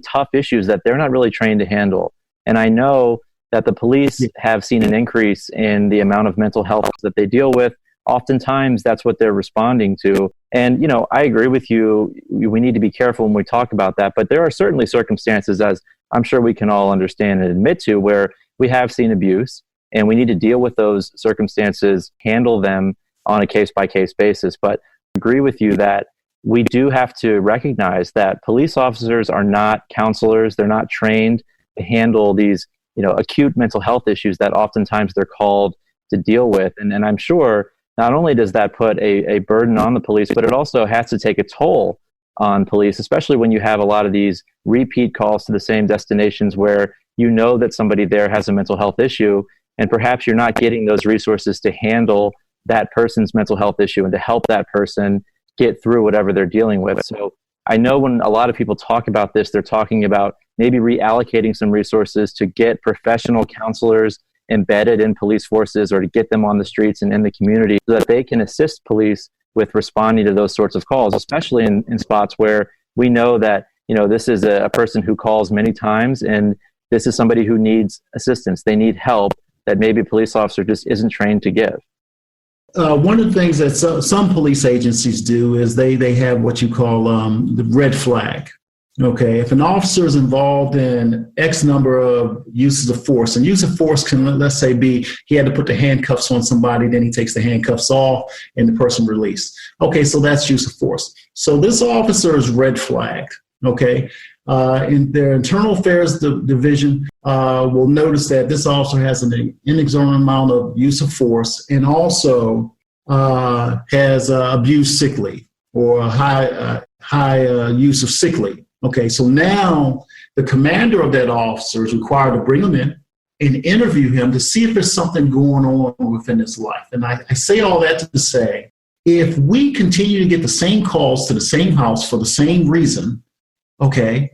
tough issues that they're not really trained to handle. And I know that the police have seen an increase in the amount of mental health that they deal with. Oftentimes, that's what they're responding to. And, I agree with you. We need to be careful when we talk about that. But there are certainly circumstances, as I'm sure we can all understand and admit to, where we have seen abuse, and we need to deal with those circumstances, handle them on a case-by-case basis. But I agree with you that we do have to recognize that police officers are not counselors. They're not trained to handle these, acute mental health issues that oftentimes they're called to deal with. And I'm sure not only does that put a burden on the police, but it also has to take a toll on police, especially when you have a lot of these repeat calls to the same destinations where that somebody there has a mental health issue, and perhaps you're not getting those resources to handle that person's mental health issue and to help that person get through whatever they're dealing with. So I know when a lot of people talk about this, they're talking about maybe reallocating some resources to get professional counselors embedded in police forces, or to get them on the streets and in the community so that they can assist police with responding to those sorts of calls, especially in spots where we know that, this is a person who calls many times, and this is somebody who needs assistance. They need help that maybe a police officer just isn't trained to give. One of the things that some police agencies do is they have what you call the red flag. Okay, if an officer is involved in X number of uses of force, and use of force can, let's say, be he had to put the handcuffs on somebody, then he takes the handcuffs off and the person released. Okay, so that's use of force. So this officer is red flagged. Okay, in their internal affairs division will notice that this officer has an inexorable amount of use of force, and also has abused sick leave, or high use of sick leave. Okay, so now the commander of that officer is required to bring him in and interview him to see if there's something going on within his life. And I say all that to say, if we continue to get the same calls to the same house for the same reason, okay,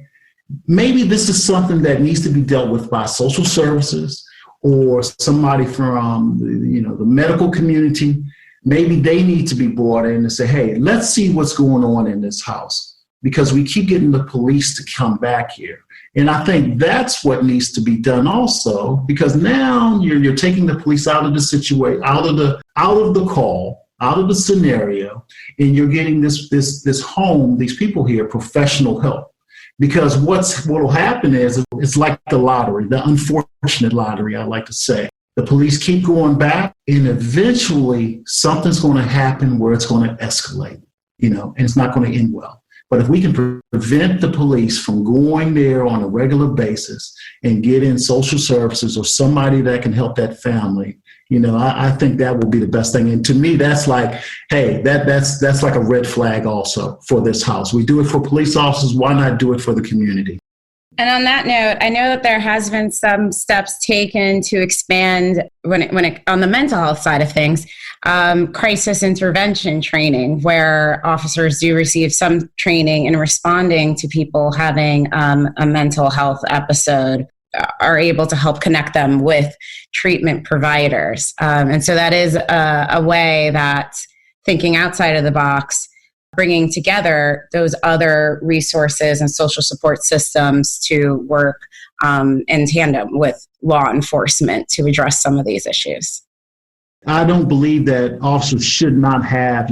maybe this is something that needs to be dealt with by social services or somebody from the medical community. Maybe they need to be brought in and say, hey, let's see what's going on in this house, because we keep getting the police to come back here. And I think that's what needs to be done also, because now you're taking the police out of the situation, out of the call, out of the scenario, and you're getting this home, these people here, professional help. Because what will happen is it's like the lottery, the unfortunate lottery, I like to say. The police keep going back, and eventually something's going to happen where it's going to escalate, and it's not going to end well. But if we can prevent the police from going there on a regular basis and get in social services or somebody that can help that family, I think that will be the best thing. And to me, that's like, hey, that's like a red flag also for this house. We do it for police officers. Why not do it for the community? And on that note, I know that there has been some steps taken to expand when it on the mental health side of things, crisis intervention training, where officers do receive some training in responding to people having a mental health episode, are able to help connect them with treatment providers. And so that is a way that, thinking outside of the box, bringing together those other resources and social support systems to work in tandem with law enforcement to address some of these issues. I don't believe that officers should not have,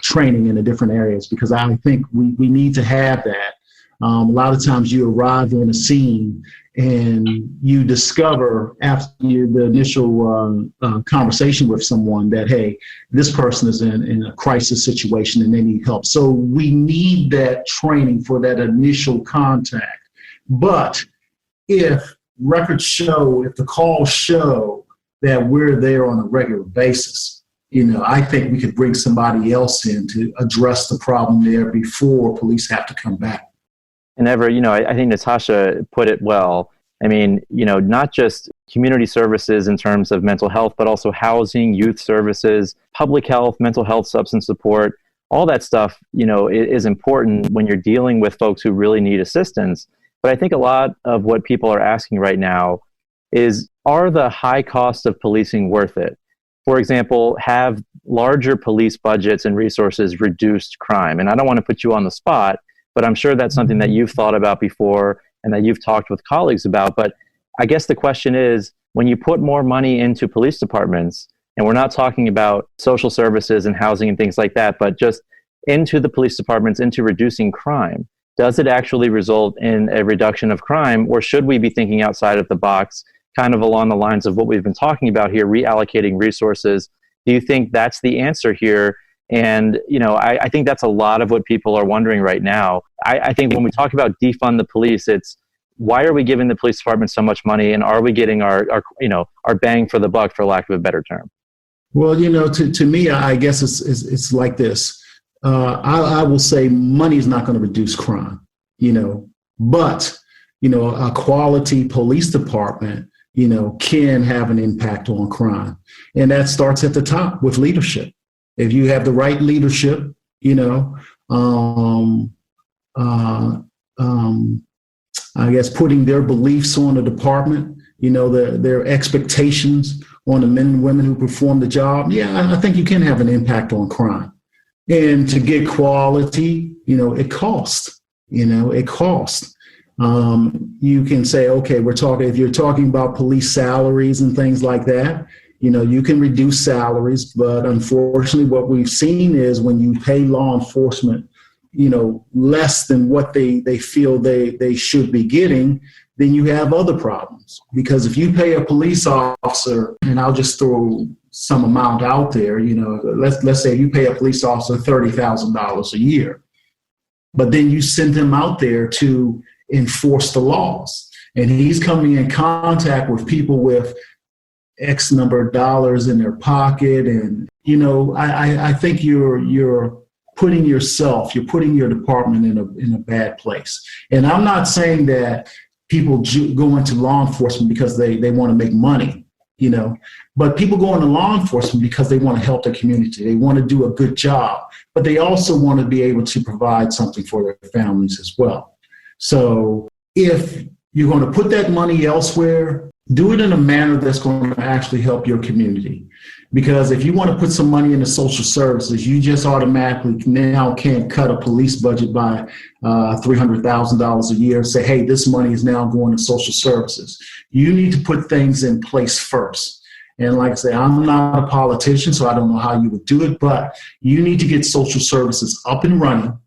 training in the different areas, because I think we need to have that. A lot of times you arrive on a scene and you discover after the initial conversation with someone that, hey, this person is in a crisis situation and they need help. So we need that training for that initial contact. But if records show, if the calls show that we're there on a regular basis, I think we could bring somebody else in to address the problem there before police have to come back. And Everett, I think Natasha put it well. I mean, not just community services in terms of mental health, but also housing, youth services, public health, mental health, substance support, all that stuff, is important when you're dealing with folks who really need assistance. But I think a lot of what people are asking right now is, are the high costs of policing worth it? For example, have larger police budgets and resources reduced crime? And I don't want to put you on the spot, but I'm sure that's something that you've thought about before and that you've talked with colleagues about. But I guess the question is, when you put more money into police departments, and we're not talking about social services and housing and things like that, but just into the police departments, into reducing crime, does it actually result in a reduction of crime, or should we be thinking outside of the box, kind of along the lines of what we've been talking about here, reallocating resources? Do you think that's the answer here? And, I think that's a lot of what people are wondering right now. I think when we talk about defund the police, it's, why are we giving the police department so much money, and are we getting our bang for the buck, for lack of a better term? Well, to me, I guess it's like this. I will say money is not going to reduce crime, but, a quality police department, can have an impact on crime. And that starts at the top with leadership. If you have the right leadership, I guess putting their beliefs on the department, their expectations on the men and women who perform the job, I think you can have an impact on crime. And to get quality, it costs. It costs. You can say, okay, if you're talking about police salaries and things like that, you can reduce salaries, but unfortunately what we've seen is when you pay law enforcement, less than what they feel they should be getting, then you have other problems. Because if you pay a police officer, and I'll just throw some amount out there, let's say you pay a police officer $30,000 a year, but then you send him out there to enforce the laws, and he's coming in contact with people with X number of dollars in their pocket. And, I think you're putting your department in a bad place. And I'm not saying that people go into law enforcement because they want to make money, but people go into law enforcement because they want to help the community. They want to do a good job, but they also want to be able to provide something for their families as well. So if you're going to put that money elsewhere, do it in a manner that's going to actually help your community. Because if you want to put some money into social services, you just automatically now can't cut a police budget by $300,000 a year and say, hey, this money is now going to social services. You need to put things in place first. And like I say, I'm not a politician, so I don't know how you would do it, but you need to get social services up and running,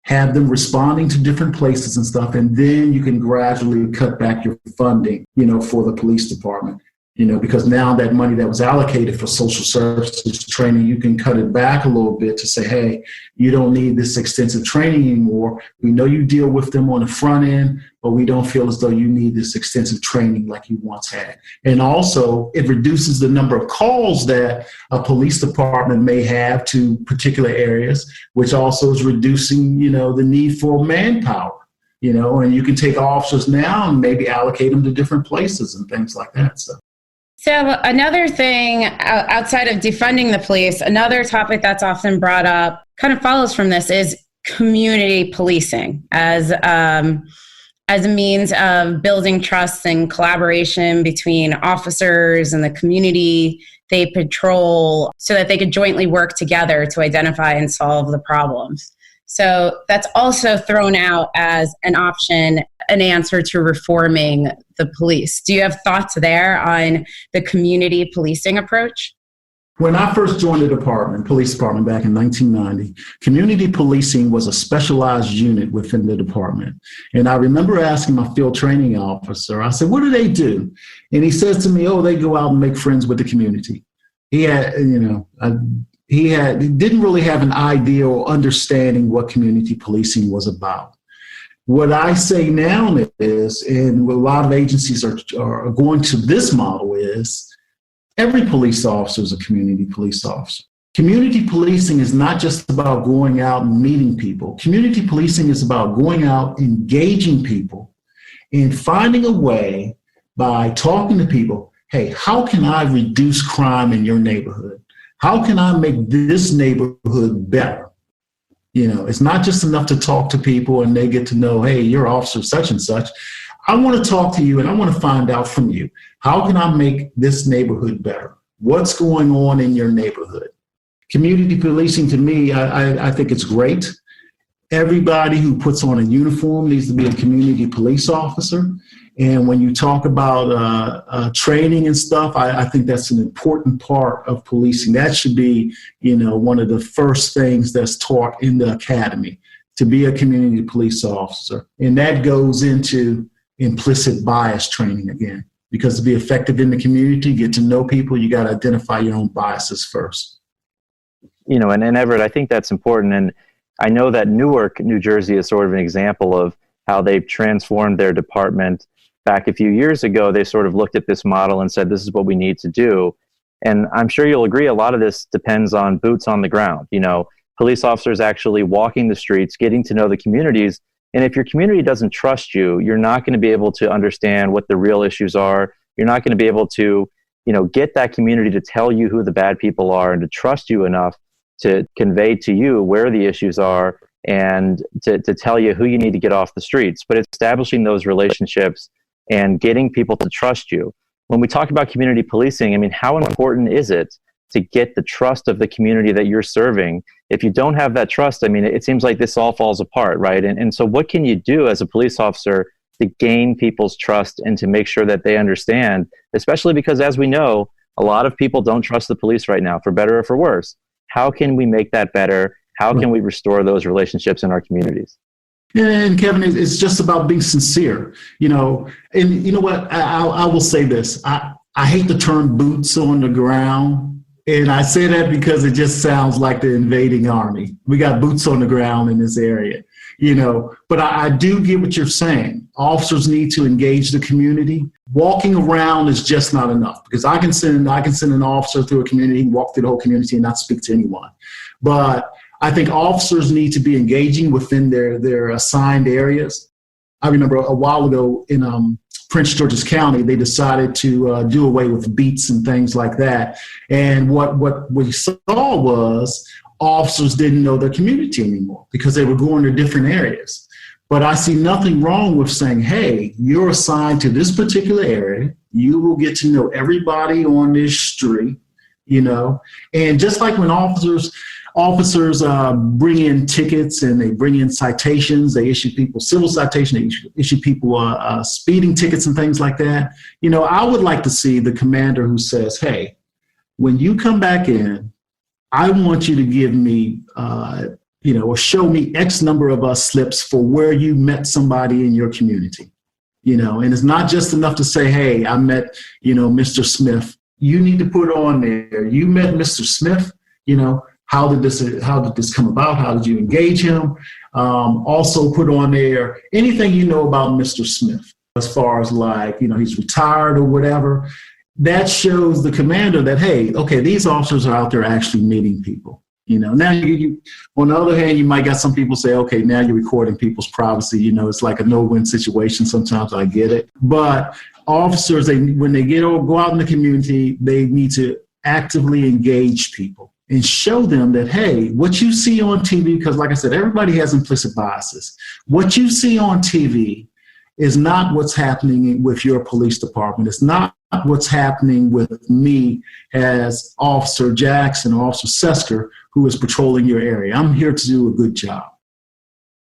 have them responding to different places and stuff, and then you can gradually cut back your funding, for the police department. Because now that money that was allocated for social services training, you can cut it back a little bit to say, hey, you don't need this extensive training anymore. We know you deal with them on the front end, but we don't feel as though you need this extensive training like you once had. And also, it reduces the number of calls that a police department may have to particular areas, which also is reducing, the need for manpower. And you can take officers now and maybe allocate them to different places and things like that. So another thing outside of defunding the police, another topic that's often brought up kind of follows from this is community policing as a means of building trust and collaboration between officers and the community they patrol so that they could jointly work together to identify and solve the problems. So that's also thrown out as an option, an answer to reforming the police. Do you have thoughts there on the community policing approach? When I first joined the police department back in 1990, community policing was a specialized unit within the department. And I remember asking my field training officer, I said, what do they do? And he says to me, they go out and make friends with the community. He didn't really have an idea or understanding what community policing was about. What I say now is, and what a lot of agencies are going to this model is, every police officer is a community police officer. Community policing is not just about going out and meeting people. Community policing is about going out, engaging people, and finding a way by talking to people, hey, how can I reduce crime in your neighborhood? How can I make this neighborhood better? It's not just enough to talk to people and they get to know, hey, you're officer such and such. I want to talk to you and I want to find out from you, how can I make this neighborhood better? What's going on in your neighborhood? Community policing, to me, I think it's great. Everybody who puts on a uniform needs to be a community police officer. And when you talk about training and stuff, I think that's an important part of policing. That should be, one of the first things that's taught in the academy, to be a community police officer. And that goes into implicit bias training again, because to be effective in the community, get to know people, you got to identify your own biases first. And Everett, I think that's important. And I know that Newark, New Jersey is sort of an example of how they've transformed their department. Back a few years ago, they sort of looked at this model and said, this is what we need to do. And I'm sure you'll agree, a lot of this depends on boots on the ground. Police officers actually walking the streets, getting to know the communities. And if your community doesn't trust you, you're not going to be able to understand what the real issues are. You're not going to be able to, get that community to tell you who the bad people are and to trust you enough to convey to you where the issues are and to tell you who you need to get off the streets. But establishing those relationships and getting people to trust you. When we talk about community policing, how important is it to get the trust of the community that you're serving? If you don't have that trust, it seems like this all falls apart, right? And so what can you do as a police officer to gain people's trust and to make sure that they understand, especially because, as we know, a lot of people don't trust the police right now, for better or for worse. How can we make that better? How can we restore those relationships in our communities? And Kevin, it's just about being sincere, and you know what, I will say this. I hate the term boots on the ground. And I say that because it just sounds like the invading army. We got boots on the ground in this area, but I do get what you're saying. Officers need to engage the community. Walking around is just not enough, because I can send an officer through a community, walk through the whole community and not speak to anyone. But I think officers need to be engaging within their assigned areas. I remember a while ago in Prince George's County, they decided to do away with beats and things like that. And what we saw was officers didn't know their community anymore because they were going to different areas. But I see nothing wrong with saying, hey, you're assigned to this particular area. You will get to know everybody on this street, And just like when officers bring in tickets and they bring in citations, they issue people civil citations, they issue people speeding tickets and things like that. I would like to see the commander who says, hey, when you come back in, I want you to give me, or show me X number of slips for where you met somebody in your community, and it's not just enough to say, hey, I met, Mr. Smith. You need to put on there, you met Mr. Smith, how did this come about? How did you engage him? Also put on there anything you know about Mr. Smith, as far as he's retired or whatever. That shows the commander that, hey, okay, these officers are out there actually meeting people. Now you on the other hand, you might got some people say, okay, now you're recording people's privacy. It's like a no-win situation. Sometimes I get it, but officers, when they go out in the community, they need to actively engage people and show them that, hey, what you see on TV, because like I said, everybody has implicit biases. What you see on TV is not what's happening with your police department. It's not what's happening with me as Officer Jackson or Officer Sesker, who is patrolling your area. I'm here to do a good job.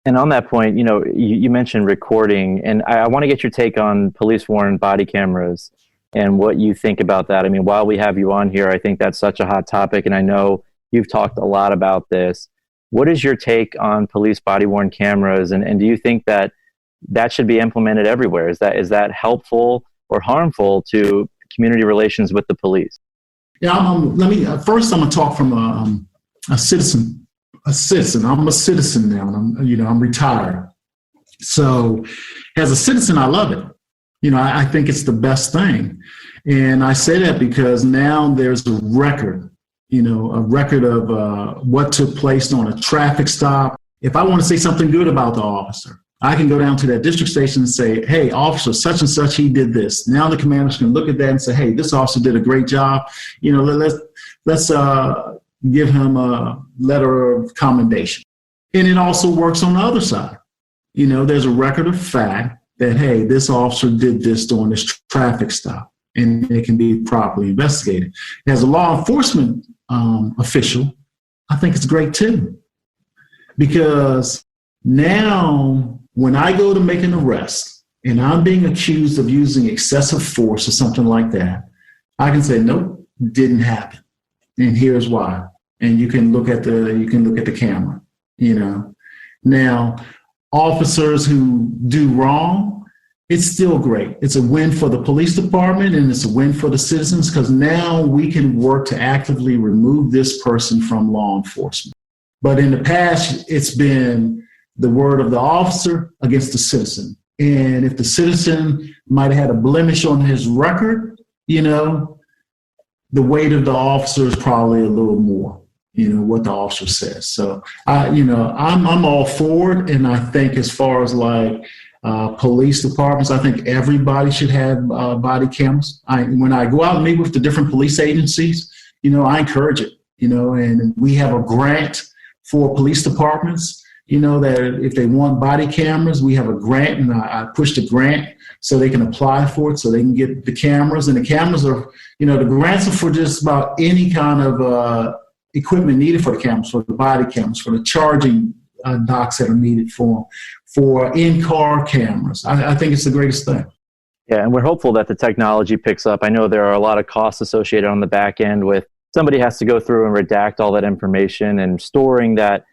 And on that point, you mentioned recording, and I want to get your take on police-worn body cameras and what you think about that. While we have you on here, I think that's such a hot topic, and I know you've talked a lot about this. What is your take on police body-worn cameras, and do you think that should be implemented everywhere? Is that helpful or harmful to community relations with the police? Yeah, I'm going to talk from a citizen. I'm a citizen now, and I'm retired. So as a citizen, I love it. I think it's the best thing. And I say that because now there's a record of what took place on a traffic stop. If I want to say something good about the officer, I can go down to that district station and say, hey, officer such and such, he did this. Now the commanders can look at that and say, hey, this officer did a great job. Let's give him a letter of commendation. And it also works on the other side. There's a record of fact that, hey, this officer did this during this traffic stop, and it can be properly investigated. As a law enforcement official, I think it's great too, because now when I go to make an arrest and I'm being accused of using excessive force or something like that, I can say, nope, didn't happen. And here's why. And you can look at the camera, Now, officers who do wrong, it's still great. It's a win for the police department and it's a win for the citizens, because now we can work to actively remove this person from law enforcement. But in the past, it's been the word of the officer against the citizen. And if the citizen might have had a blemish on his record, the weight of the officer is probably a little more, what the officer says. So, I'm all for it. And I think as far as police departments, I think everybody should have body cameras. When I go out and meet with the different police agencies, I encourage it, and we have a grant for police departments, that if they want body cameras, we have a grant, and I push the grant so they can apply for it, so they can get the cameras. And the cameras are, the grants are for just about any kind of equipment needed for the cameras, for the body cameras, for the charging docks that are needed for in-car cameras. I think it's the greatest thing. Yeah, and we're hopeful that the technology picks up. I know there are a lot of costs associated on the back end with somebody has to go through and redact all that information, and storing that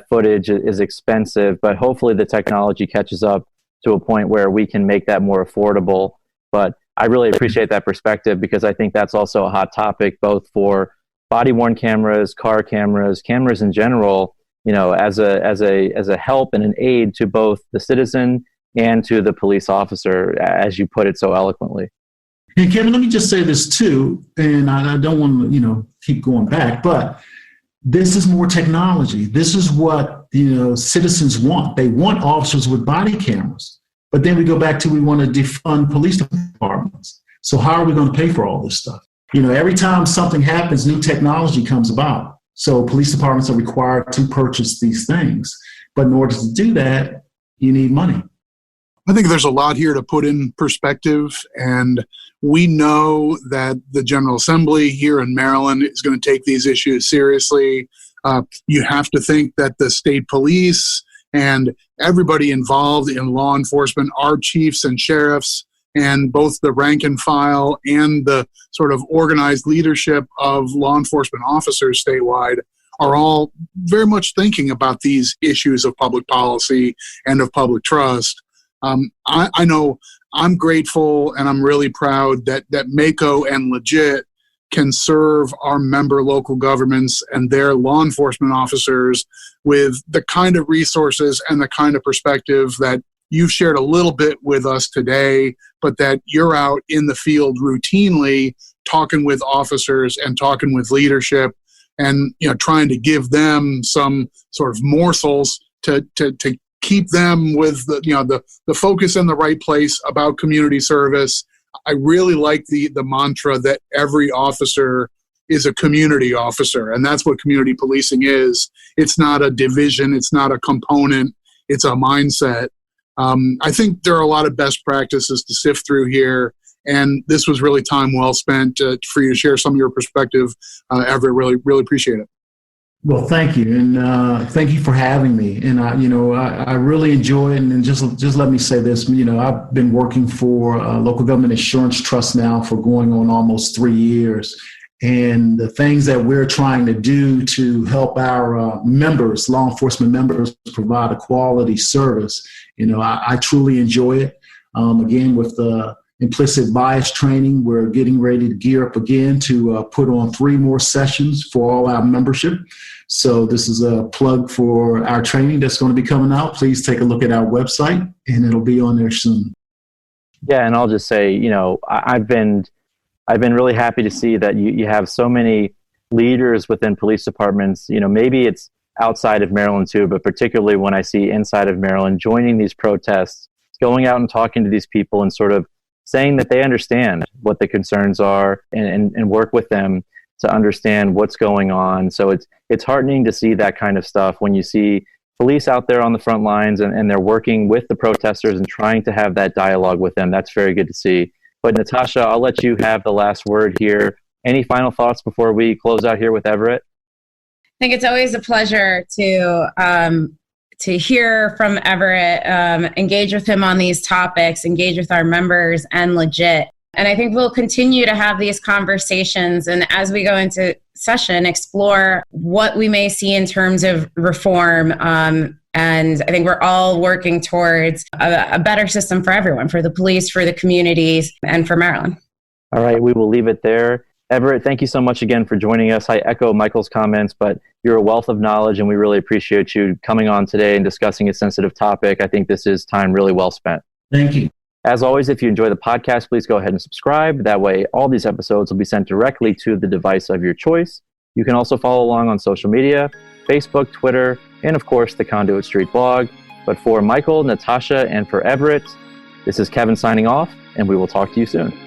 footage is expensive, but hopefully the technology catches up to a point where we can make that more affordable. But I really appreciate that perspective, because I think that's also a hot topic, both for body-worn cameras, car cameras, cameras in general, as a help and an aid to both the citizen and to the police officer, as you put it so eloquently. And Kevin, let me just say this too, and I don't want to, keep going back, but this is more technology. This is what, citizens want. They want officers with body cameras. But then we go back to, we want to defund police departments. So how are we going to pay for all this stuff? Every time something happens, new technology comes about. So police departments are required to purchase these things. But in order to do that, you need money. I think there's a lot here to put in perspective, and we know that the General Assembly here in Maryland is going to take these issues seriously. You have to think that the state police and everybody involved in law enforcement, our chiefs and sheriffs, and both the rank and file and the sort of organized leadership of law enforcement officers statewide are all very much thinking about these issues of public policy and of public trust. I know I'm grateful and I'm really proud that MACO and LEGIT can serve our member local governments and their law enforcement officers with the kind of resources and the kind of perspective that you've shared a little bit with us today, but that you're out in the field routinely talking with officers and talking with leadership and trying to give them some sort of morsels to keep them with the focus in the right place about community service. I really like the mantra that every officer is a community officer, and that's what community policing is. It's not a division, it's not a component, it's a mindset. I think there are a lot of best practices to sift through here, and this was really time well spent for you to share some of your perspective. Everett, really appreciate it. Well, thank you, and thank you for having me. And I really enjoy it. And just let me say this: I've been working for local government insurance trust now for going on almost 3 years, and the things that we're trying to do to help our members, law enforcement members, provide a quality service. I truly enjoy it. Again, with the implicit bias training. We're getting ready to gear up again to put on 3 more sessions for all our membership. So this is a plug for our training that's going to be coming out. Please take a look at our website, and it'll be on there soon. Yeah, and I'll just say, I've been really happy to see that you have so many leaders within police departments. Maybe it's outside of Maryland too, but particularly when I see inside of Maryland joining these protests, going out and talking to these people and sort of saying that they understand what the concerns are and work with them to understand what's going on. So it's heartening to see that kind of stuff when you see police out there on the front lines and they're working with the protesters and trying to have that dialogue with them. That's very good to see. But Natasha, I'll let you have the last word here. Any final thoughts before we close out here with Everett? I think it's always a pleasure to hear from Everett, engage with him on these topics, engage with our members and LEGIT. And I think we'll continue to have these conversations, and as we go into session, explore what we may see in terms of reform. And I think we're all working towards a better system for everyone, for the police, for the communities, and for Maryland. All right, we will leave it there. Everett, thank you so much again for joining us. I echo Michael's comments, but you're a wealth of knowledge, and we really appreciate you coming on today and discussing a sensitive topic. I think this is time really well spent. Thank you. As always, if you enjoy the podcast, please go ahead and subscribe. That way, all these episodes will be sent directly to the device of your choice. You can also follow along on social media, Facebook, Twitter, and of course, the Conduit Street blog. But for Michael, Natasha, and for Everett, this is Kevin signing off, and we will talk to you soon.